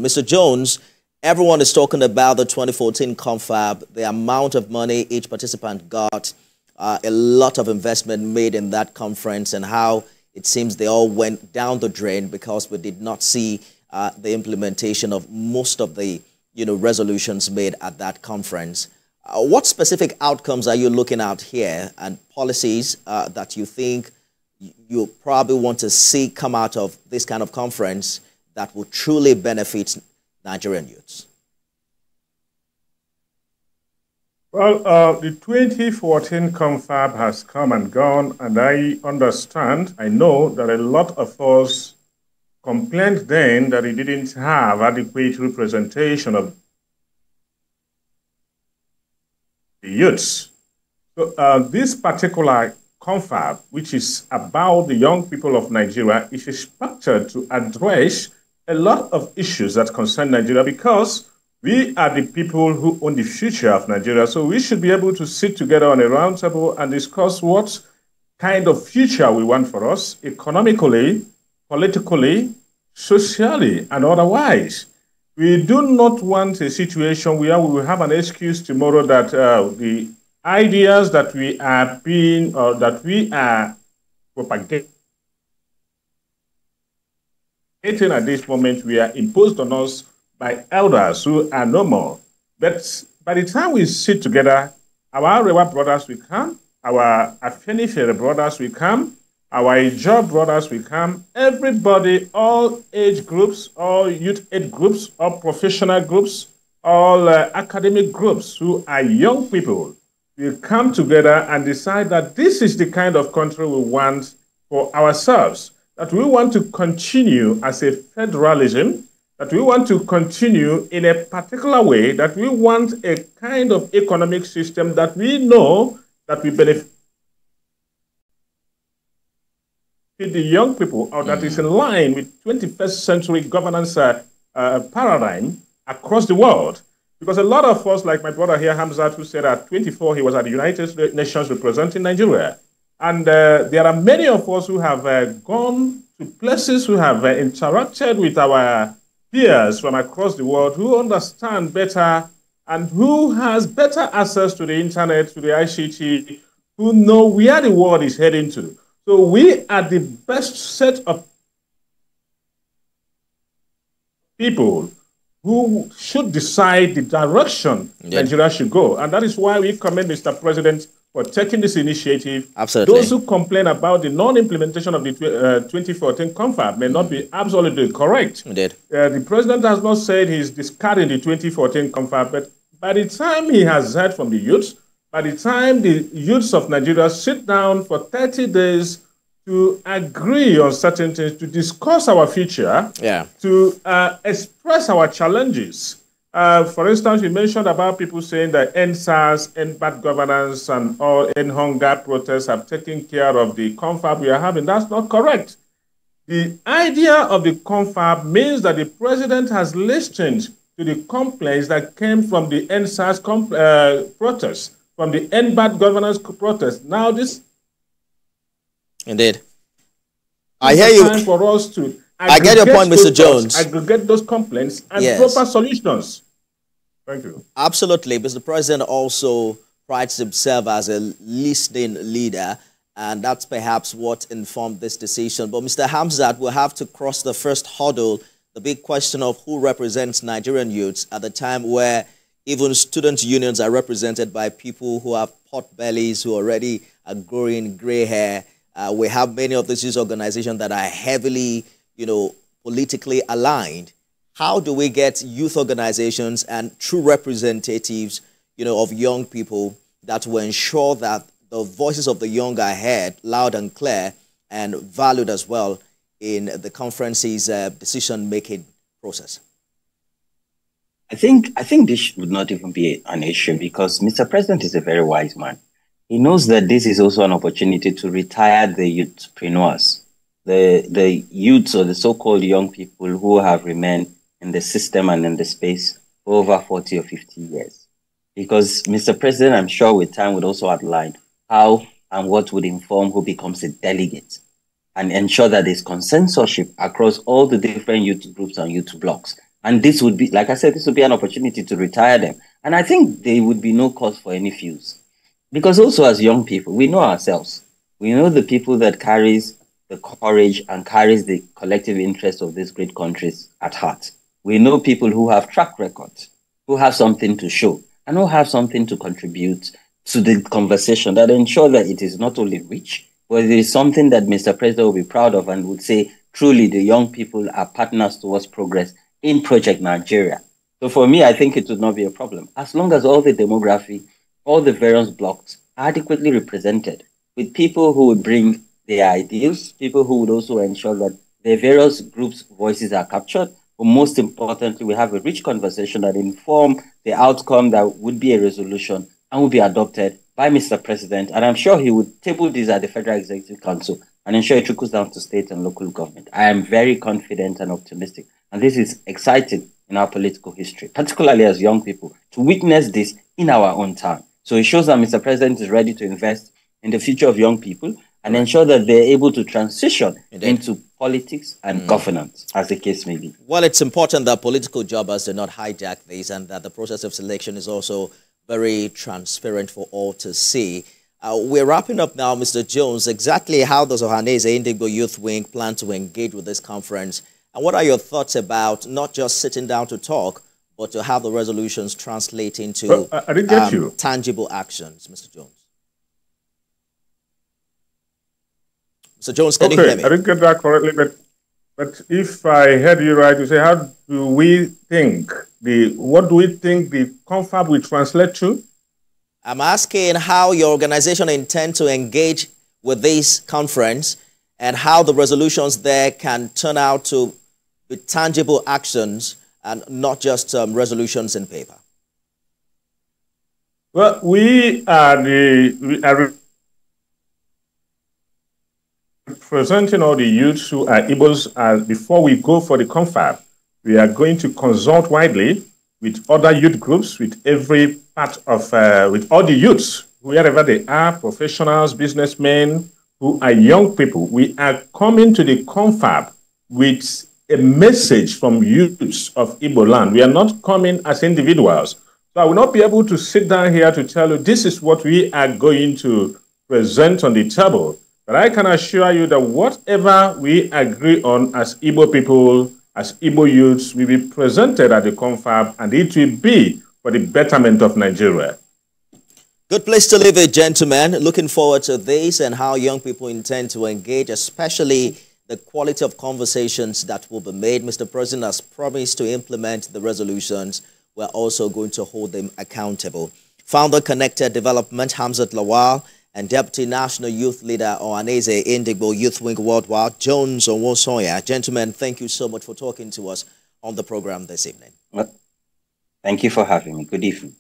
Mr. Jones, everyone is talking about the 2014 CONFAB, the amount of money each participant got, a lot of investment made in that conference, and how it seems they all went down the drain because we did not see the implementation of most of the resolutions made at that conference. What specific outcomes are you looking at here, and policies that you think you probably want to see come out of this kind of conference that will truly benefit Nigerian youths? Well, the 2014 CONFAB has come and gone, and I know that a lot of us complained then that it didn't have adequate representation of the youths. So this particular CONFAB, which is about the young people of Nigeria, is structured to address a lot of issues that concern Nigeria, because we are the people who own the future of Nigeria. So we should be able to sit together on a round table and discuss what kind of future we want for us, economically, politically, socially, and otherwise. We do not want a situation where we will have an excuse tomorrow that the ideas that we are propagating at this moment, we are imposed on us by elders who are no more. But by the time we sit together, our Arewa brothers will come, our Afenifere brothers will come, our Ijaw brothers will come, everybody, all age groups, all youth age groups, all professional groups, all academic groups who are young people will come together and decide that this is the kind of country we want for ourselves, that we want to continue as a federalism, that we want to continue in a particular way, that we want a kind of economic system that we know that we benefit the young people, or that is in line with 21st century governance paradigm across the world. Because a lot of us, like my brother here, Hamzat, who said at 24 he was at the United Nations representing Nigeria. And there are many of us who have gone to places, who have interacted with our peers from across the world, who understand better and who has better access to the internet, to the ICT, who know where the world is heading to. So we are the best set of people who should decide the direction Nigeria should go. And that is why we commend Mr. President for taking this initiative. Absolutely. Those who complain about the non-implementation of the 2014 CONFAB may not be absolutely correct. Indeed. The president has not said he's discarding the 2014 CONFAB, but by the time he has heard from the youths, by the time the youths of Nigeria sit down for 30 days to agree on certain things, to discuss our future, to express our challenges. For instance, you mentioned about people saying that end SARS, end bad governance, and all end hunger protests have taken care of the CONFAB we are having. That's not correct. The idea of the CONFAB means that the president has listened to the complaints that came from the end SARS protests, from the end bad governance protests. Now this... Indeed. I hear you. Time for us to I get your point, Mr. Jones. Aggregate those complaints and proper solutions. Thank you. Absolutely. Mr. President also prides himself as a listening leader, and that's perhaps what informed this decision. But Mr. Hamzat will have to cross the first hurdle, the big question of who represents Nigerian youths at the time where even student unions are represented by people who have pot bellies, who already are growing gray hair. We have many of these youth organizations that are heavily, politically aligned. How do we get youth organizations and true representatives, of young people that will ensure that the voices of the young are heard loud and clear and valued as well in the conference's decision-making process? I think this would not even be an issue, because Mr. President is a very wise man. He knows that this is also an opportunity to retire the youthpreneurs, the youths, or the so-called young people who have remained in the system and in the space for over 40 or 50 years. Because Mr. President, I'm sure with time, would also outline how and what would inform who becomes a delegate, and ensure that there's consensus across all the different youth groups and youth blocks. And this would be, like I said, this would be an opportunity to retire them. And I think there would be no cause for any fuse. Because also as young people, we know ourselves. We know the people that carries the courage and carries the collective interest of these great countries at heart. We know people who have track records, who have something to show, and who have something to contribute to the conversation that ensure that it is not only rich, but it is something that Mr. President will be proud of and would say, truly, the young people are partners towards progress in Project Nigeria. So for me, I think it would not be a problem. As long as all the demography, all the various blocks are adequately represented with people who would bring their ideals, people who would also ensure that the various groups' voices are captured. But most importantly, we have a rich conversation that inform the outcome that would be a resolution and will be adopted by Mr. President. And I'm sure he would table this at the Federal Executive Council and ensure it trickles down to state and local government. I am very confident and optimistic. And this is exciting in our political history, particularly as young people, to witness this in our own time. So it shows that Mr. President is ready to invest in the future of young people and ensure that they're able to transition into politics and governance, as the case may be. Well, it's important that political jobbers do not hijack this and that the process of selection is also very transparent for all to see. We're wrapping up now, Mr. Jones. Exactly how does Ohanaeze Ndigbo Youth Wing plan to engage with this conference? And what are your thoughts about not just sitting down to talk, but to have the resolutions translate into tangible actions, Mr. Jones? Mr. Jones, can you hear me? I didn't get that correctly, but if I heard you right, you say, how do we think, what do we think the CONFAB will translate to? I'm asking how your organization intends to engage with this conference and how the resolutions there can turn out to be tangible actions and not just resolutions in paper. Well, we are representing all the youths who are Igbos. Before we go for the CONFAB, we are going to consult widely with other youth groups, with every part of, with all the youths, wherever they are, professionals, businessmen, who are young people. We are coming to the CONFAB with a message from youths of Igbo land. We are not coming as individuals. So I will not be able to sit down here to tell you this is what we are going to present on the table. But I can assure you that whatever we agree on as Igbo people, as Igbo youths, will be presented at the CONFAB, and it will be for the betterment of Nigeria. Good place to leave it, gentlemen. Looking forward to this and how young people intend to engage, especially the quality of conversations that will be made. Mr. President has promised to implement the resolutions. We're also going to hold them accountable. Founder Connected Development, Hamzat Lawal, and Deputy National Youth Leader Ohanaeze Ndigbo Youth Wing Worldwide, Jones Onwosoya. Gentlemen, thank you so much for talking to us on the program this evening. Thank you for having me. Good evening.